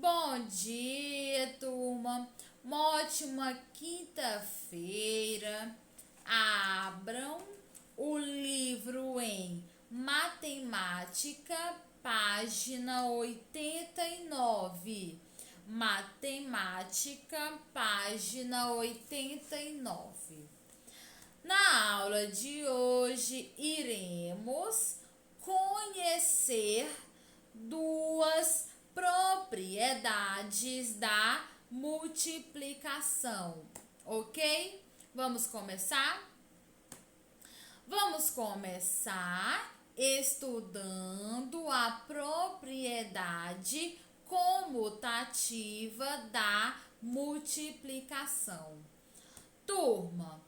Bom dia, turma. Uma ótima quinta-feira. Abram o livro em Matemática, página 89. Matemática, página 89. Na aula de hoje, iremos conhecer duas propriedades da multiplicação, ok? Vamos começar? Vamos começar estudando a propriedade comutativa da multiplicação. Turma,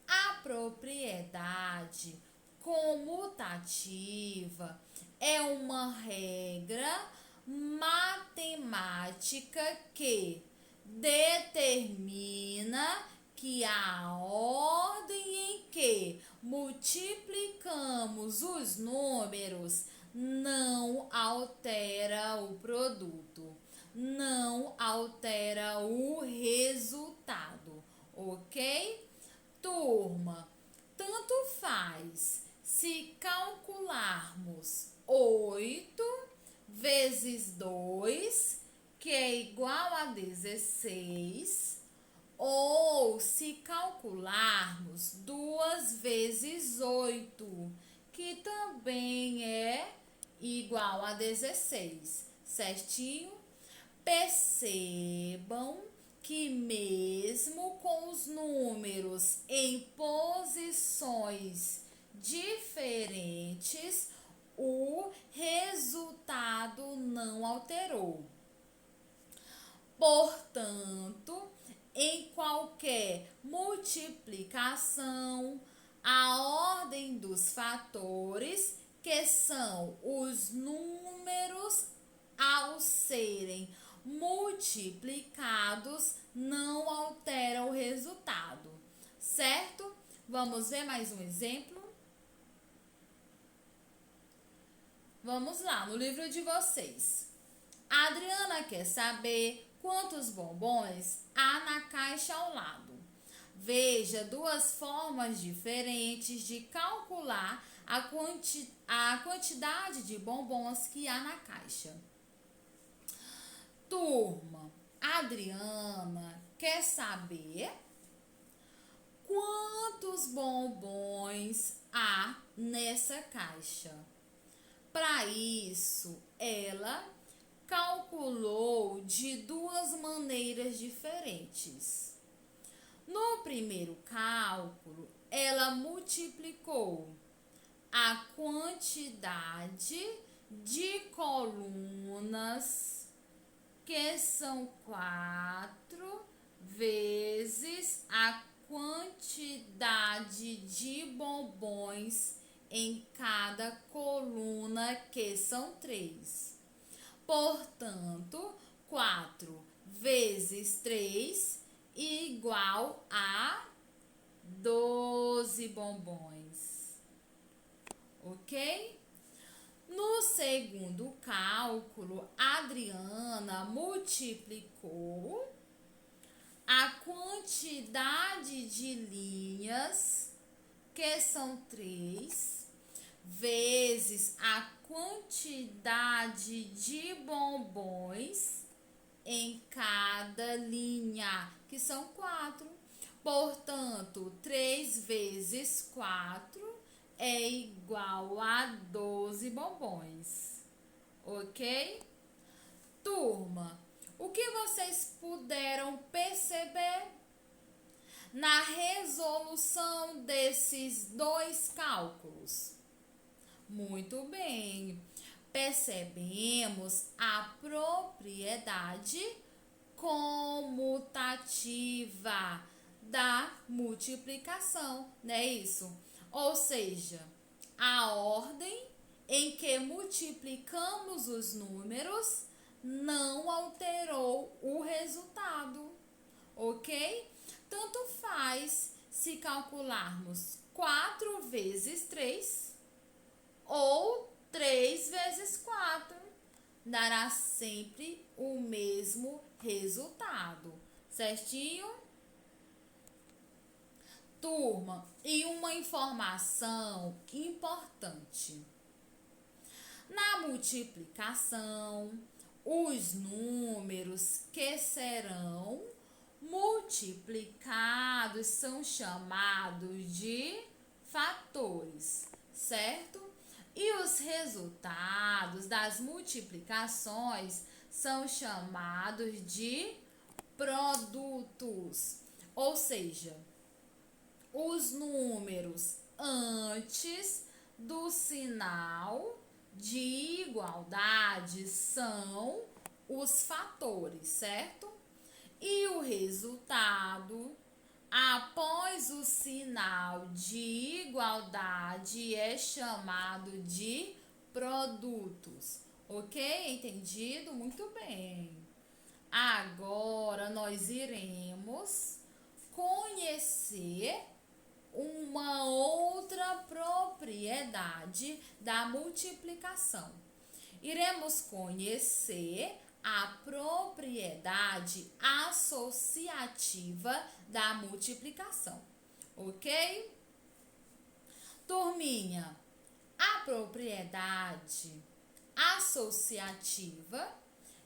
a propriedade comutativa é uma regra matemática que determina que a ordem em que multiplicamos os números não altera o produto, não altera o resultado, ok? Turma, tanto faz se calcularmos 8 vezes 2, que é igual a 16, ou se calcularmos 2 vezes 8, que também é igual a 16, certinho? Percebam que mesmo com os números em posições diferentes, o resultado não alterou. Portanto, em qualquer multiplicação, a ordem dos fatores, que são os números ao serem multiplicados, não altera o resultado, certo? Vamos ver mais um exemplo? Vamos lá, no livro de vocês. A Adriana quer saber quantos bombons há na caixa ao lado. Veja duas formas diferentes de calcular a quantidade de bombons que há na caixa. Turma, a Adriana quer saber quantos bombons há nessa caixa. Para isso, ela calculou de duas maneiras diferentes. No primeiro cálculo, ela multiplicou a quantidade de colunas, que são 4, vezes a quantidade de bombons em cada coluna, que são 3. Portanto, 4 vezes 3 igual a 12 bombons, ok? No segundo cálculo, a Adriana multiplicou a quantidade de linhas, que são 3, vezes a quantidade de bombons em cada linha, que são 4. Portanto, 3 vezes 4 é igual a 12 bombons, ok? Turma, o que vocês puderam perceber na resolução desses dois cálculos? Muito bem, percebemos a propriedade comutativa da multiplicação, não é isso? Ou seja, a ordem em que multiplicamos os números não alterou o resultado, ok? Tanto faz se calcularmos 4 vezes 3 ou 3 vezes 4. dará sempre o mesmo resultado, certinho? Turma, e uma informação importante. Na multiplicação, os números que serão multiplicados são chamados de fatores, certo? E os resultados das multiplicações são chamados de produtos, ou seja, os números antes do sinal de igualdade são os fatores, certo? E o resultado após o sinal de igualdade é chamado de produtos. Ok? Entendido? Muito bem. Agora nós iremos conhecer uma outra propriedade da multiplicação. Iremos conhecer a propriedade associativa da multiplicação, ok? Turminha, a propriedade associativa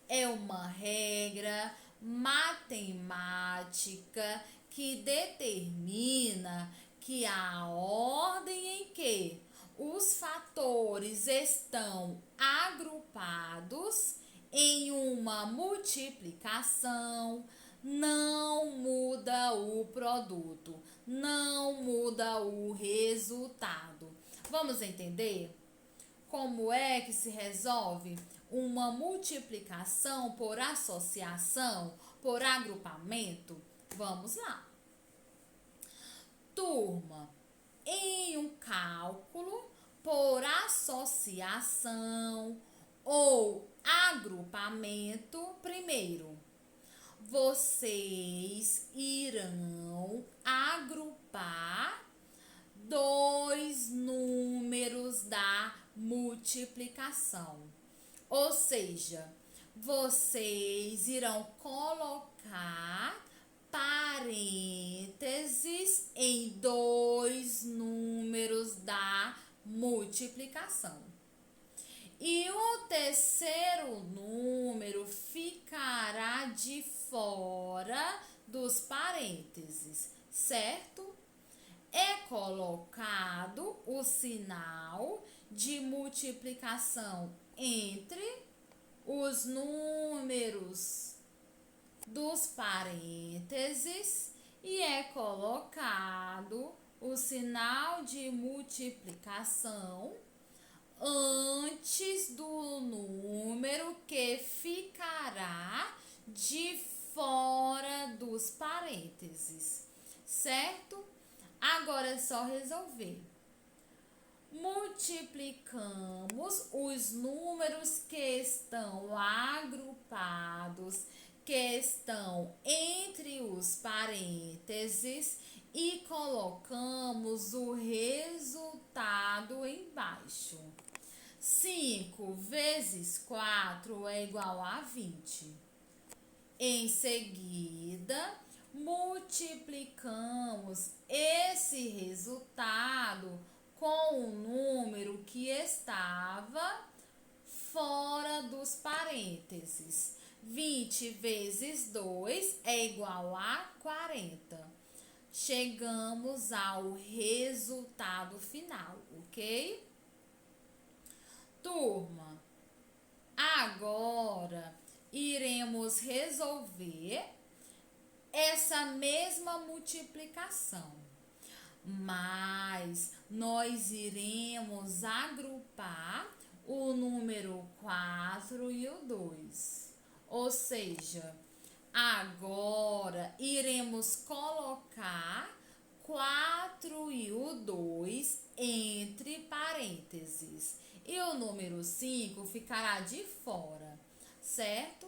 é uma regra matemática que determina que a ordem em que os fatores estão agrupados em uma multiplicação não muda o produto, não muda o resultado. Vamos entender como é que se resolve uma multiplicação por associação, por agrupamento? Vamos lá. Turma, em um cálculo por associação ou agrupamento, primeiro, vocês irão agrupar dois números da multiplicação. Ou seja, vocês irão colocar parênteses em dois números da multiplicação. E o terceiro número ficará de fora dos parênteses, certo? É colocado o sinal de multiplicação entre os números dos parênteses e é colocado o sinal de multiplicação antes do número que ficará de fora dos parênteses, certo? Agora é só resolver. Multiplicamos os números que estão agrupados, que estão entre os parênteses e colocamos o resultado embaixo. 5 vezes 4 é igual a 20. Em seguida, multiplicamos esse resultado com o número que estava fora dos parênteses. 20 vezes 2 é igual a 40. Chegamos ao resultado final, ok? Turma, agora iremos resolver essa mesma multiplicação, mas nós iremos agrupar o número 4 e o 2. Ou seja, agora iremos colocar 4 e o 2 entre parênteses. E o número 5 ficará de fora, certo?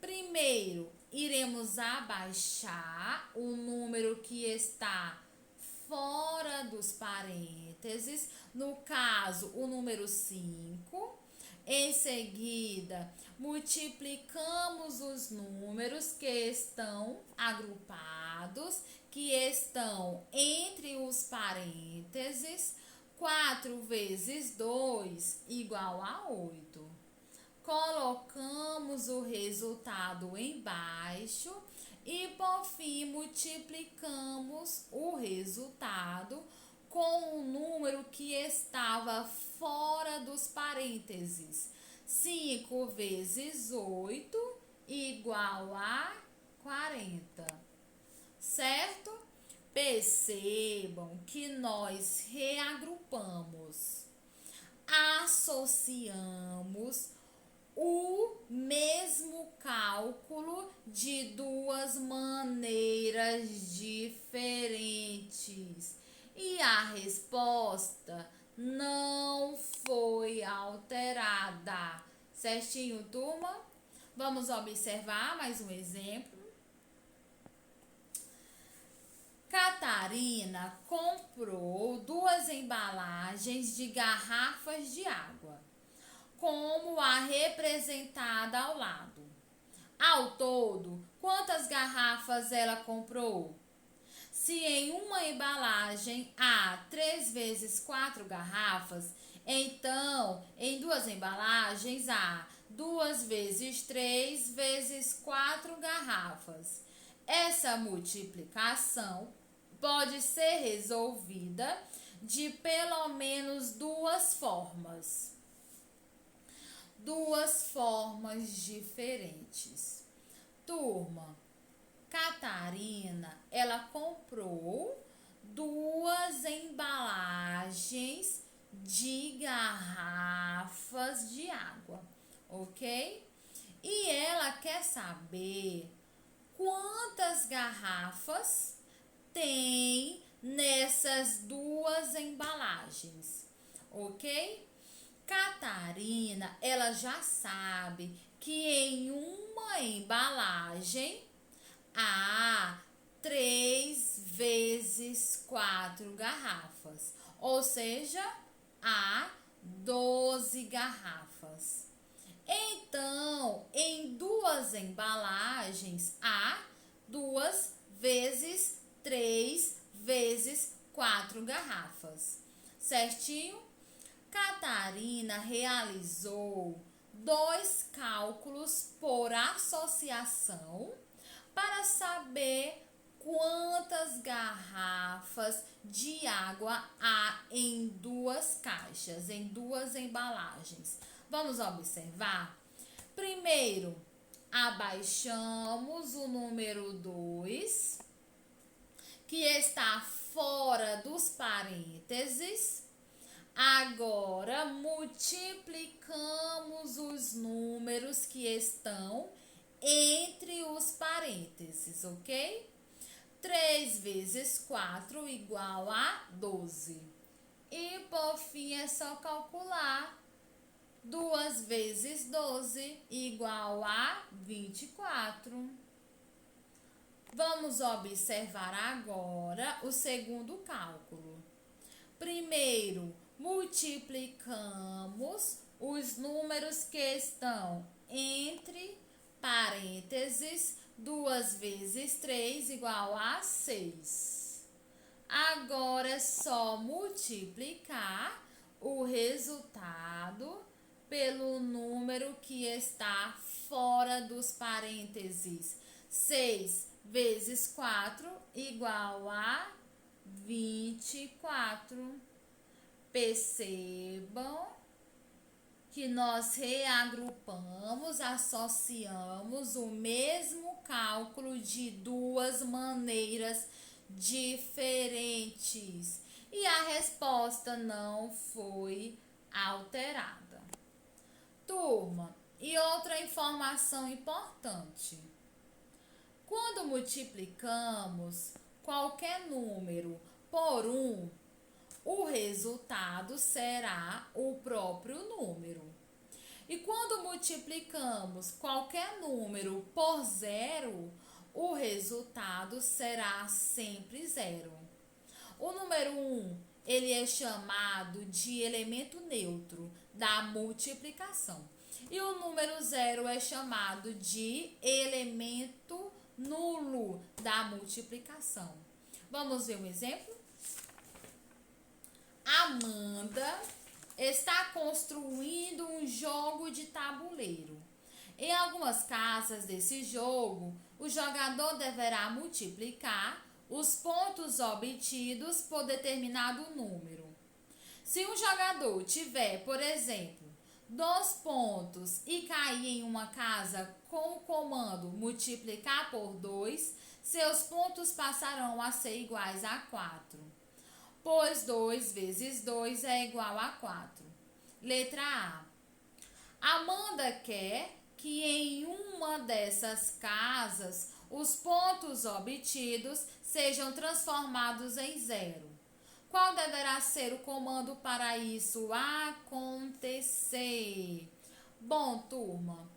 Primeiro, iremos abaixar o número que está fora dos parênteses. No caso, o número 5. Em seguida, multiplicamos os números que estão agrupados, que estão entre os parênteses. 4 vezes 2 igual a 8. Colocamos o resultado embaixo e, por fim, multiplicamos o resultado com o número que estava fora dos parênteses. 5 vezes 8 igual a 40. Certo? Percebam que nós reagrupamos, associamos o mesmo cálculo de duas maneiras diferentes. E a resposta não foi alterada. Certinho, turma? Vamos observar mais um exemplo. Catarina comprou 2 embalagens de garrafas de água, como a representada ao lado. Ao todo, quantas garrafas ela comprou? Se em uma embalagem há 3 vezes 4 garrafas, então em 2 embalagens há 2 vezes 3 vezes 4 garrafas. Essa multiplicação pode ser resolvida de pelo menos 2 formas. 2 formas diferentes. Turma, Catarina, ela comprou 2 embalagens de garrafas de água, ok? E ela quer saber quantas garrafas tem nessas 2 embalagens, ok? Catarina, ela já sabe que em uma embalagem há 3 vezes 4 garrafas, ou seja, há 12 garrafas. Então, em 2 embalagens, há 2 vezes 3 vezes 4 garrafas. Certinho? Catarina realizou 2 cálculos por associação para saber quantas garrafas de água há em 2 caixas, em 2 embalagens. Vamos observar? Primeiro, abaixamos o número 2, que está fora dos parênteses. Agora, multiplicamos os números que estão entre os parênteses, ok? 3 vezes 4 igual a 12. E, por fim, é só calcular. 2 vezes 12 igual a 24. Vamos observar agora o segundo cálculo. Primeiro, multiplicamos os números que estão entre parênteses. 2 vezes 3 igual a 6. Agora é só multiplicar o resultado pelo número que está fora dos parênteses. 6 vezes 4 igual a 24. Percebam que nós reagrupamos, associamos o mesmo cálculo de 2 maneiras diferentes. E a resposta não foi alterada. Turma, e outra informação importante. Quando multiplicamos qualquer número por 1, o resultado será o próprio número. E quando multiplicamos qualquer número por 0, o resultado será sempre 0. O número 1, ele é chamado de elemento neutro, da multiplicação. E o número 0 é chamado de elemento nulo da multiplicação. Vamos ver um exemplo? Amanda está construindo um jogo de tabuleiro. Em algumas casas desse jogo, o jogador deverá multiplicar os pontos obtidos por determinado número. Se um jogador tiver, por exemplo, 2 pontos e cair em uma casa com o comando multiplicar por 2, seus pontos passarão a ser iguais a 4. Pois 2 vezes 2 é igual a 4. Letra A. Amanda quer que em uma dessas casas os pontos obtidos sejam transformados em 0. Qual deverá ser o comando para isso acontecer? Bom, turma,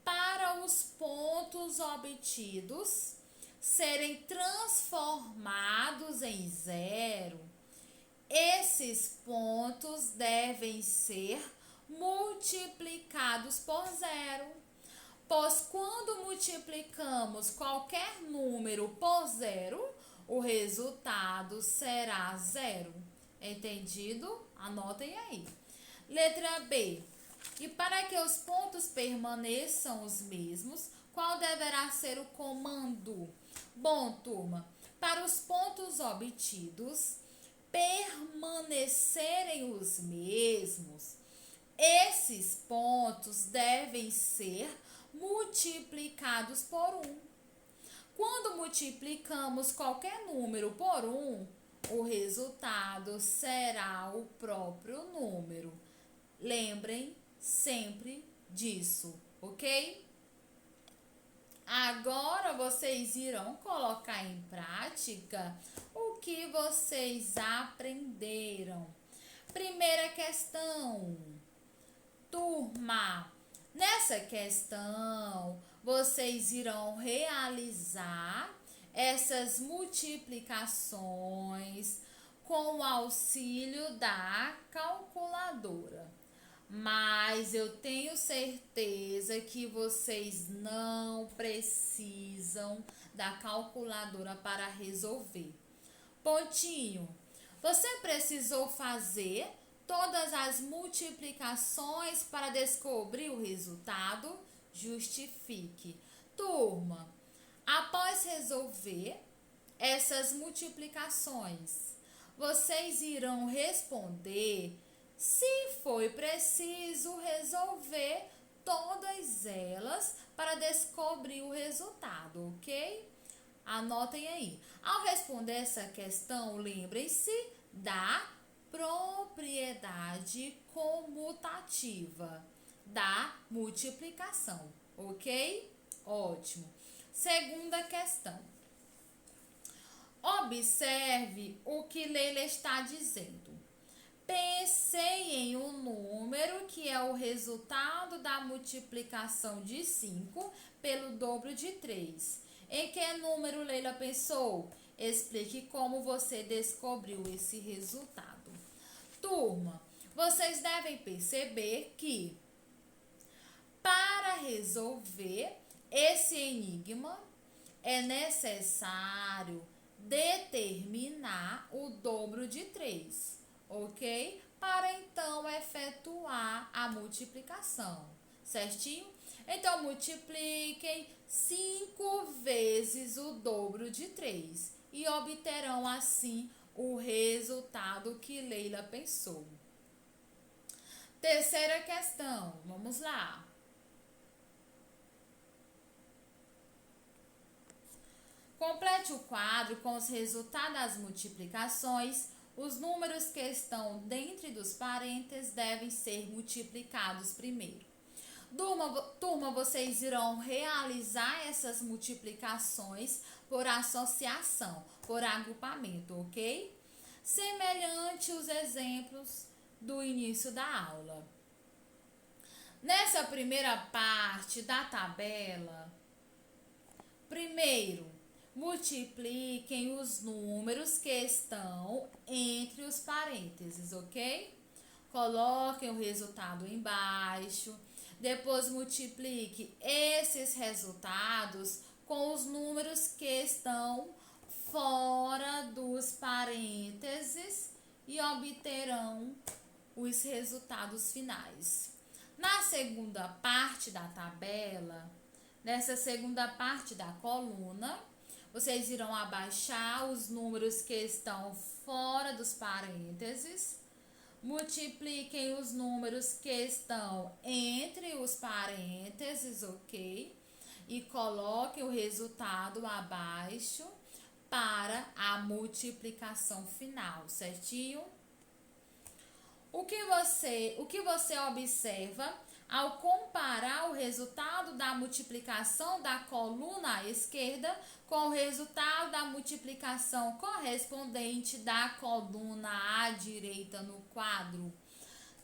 para os pontos obtidos serem transformados em 0, esses pontos devem ser multiplicados por 0. Pois quando multiplicamos qualquer número por 0, o resultado será 0. Entendido? Anotem aí. Letra B. E para que os pontos permaneçam os mesmos, qual deverá ser o comando? Bom, turma, para os pontos obtidos permanecerem os mesmos, esses pontos devem ser multiplicados por 1. Quando multiplicamos qualquer número por 1, o resultado será o próprio número. Lembrem sempre disso, ok? Agora vocês irão colocar em prática o que vocês aprenderam. Primeira questão. Turma, nessa questão, vocês irão realizar essas multiplicações com o auxílio da calculadora. Mas eu tenho certeza que vocês não precisam da calculadora para resolver. Pontinho, você precisou fazer todas as multiplicações para descobrir o resultado? Justifique. Turma, após resolver essas multiplicações, vocês irão responder se foi preciso resolver todas elas para descobrir o resultado, ok? Anotem aí. Ao responder essa questão, lembrem-se da propriedade comutativa da multiplicação, ok? Ótimo. Segunda questão. Observe o que Leila está dizendo. Pensei em um número que é o resultado da multiplicação de 5 pelo dobro de 3. Em que número Leila pensou? Explique como você descobriu esse resultado. Turma, vocês devem perceber que para resolver esse enigma é necessário determinar o dobro de 3, ok? Para então efetuar a multiplicação, certinho? Então, multipliquem 5 vezes o dobro de 3 e obterão assim o resultado que Leila pensou. Terceira questão, vamos lá. Complete o quadro com os resultados das multiplicações. Os números que estão dentro dos parênteses devem ser multiplicados primeiro. Turma, vocês irão realizar essas multiplicações por associação, por agrupamento, ok? Semelhante os exemplos do início da aula. Nessa primeira parte da tabela, primeiro, multipliquem os números que estão entre os parênteses, ok? coloquem o resultado embaixo. Depois multiplique esses resultados com os números que estão fora dos parênteses e obterão os resultados finais. Na segunda parte da tabela, nessa segunda parte da coluna, vocês irão abaixar os números que estão fora dos parênteses, multipliquem os números que estão entre os parênteses, ok? E coloquem o resultado abaixo para a multiplicação final, certinho? O que você observa ao comparar o resultado da multiplicação da coluna à esquerda com o resultado da multiplicação correspondente da coluna à direita no quadro?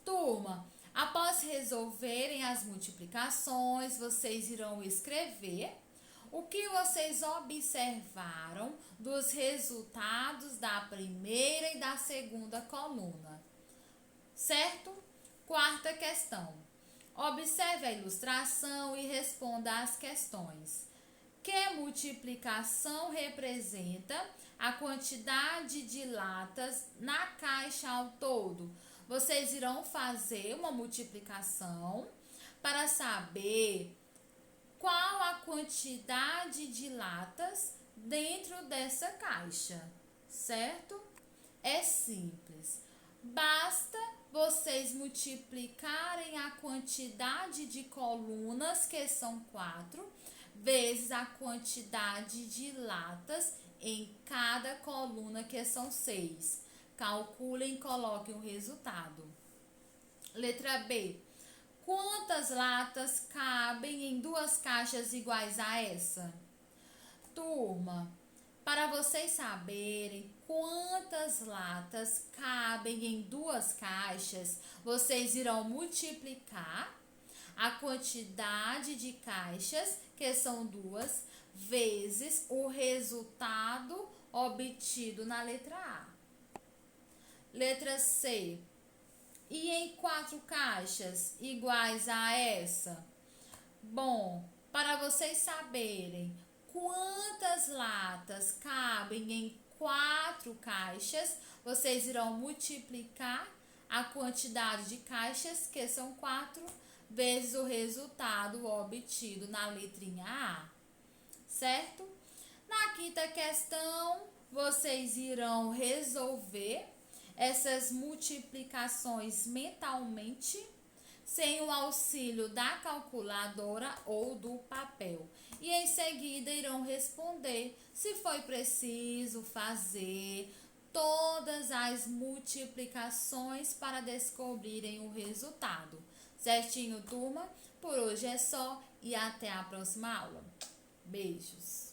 Turma, após resolverem as multiplicações, vocês irão escrever o que vocês observaram dos resultados da primeira e da segunda coluna. Certo? Quarta questão. Observe a ilustração e responda às questões. Que multiplicação representa a quantidade de latas na caixa ao todo? Vocês irão fazer uma multiplicação para saber qual a quantidade de latas dentro dessa caixa, certo? É simples. Basta vocês multiplicarem a quantidade de colunas, que são 4, vezes a quantidade de latas em cada coluna, que são 6. Calculem e coloquem o resultado. Letra B. Quantas latas cabem em 2 caixas iguais a essa? Turma, para vocês saberem quantas latas cabem em 2 caixas, vocês irão multiplicar a quantidade de caixas, que são 2, vezes o resultado obtido na letra A. Letra C. E em 4 caixas iguais a essa? Bom, para vocês saberem quantas latas cabem em 4 caixas, vocês irão multiplicar a quantidade de caixas, que são 4, vezes o resultado obtido na letrinha A. Certo? Na quinta questão, vocês irão resolver essas multiplicações mentalmente, sem o auxílio da calculadora ou do papel. E em seguida irão responder se foi preciso fazer todas as multiplicações para descobrirem o resultado. Certinho, turma? Por hoje é só e até a próxima aula. Beijos!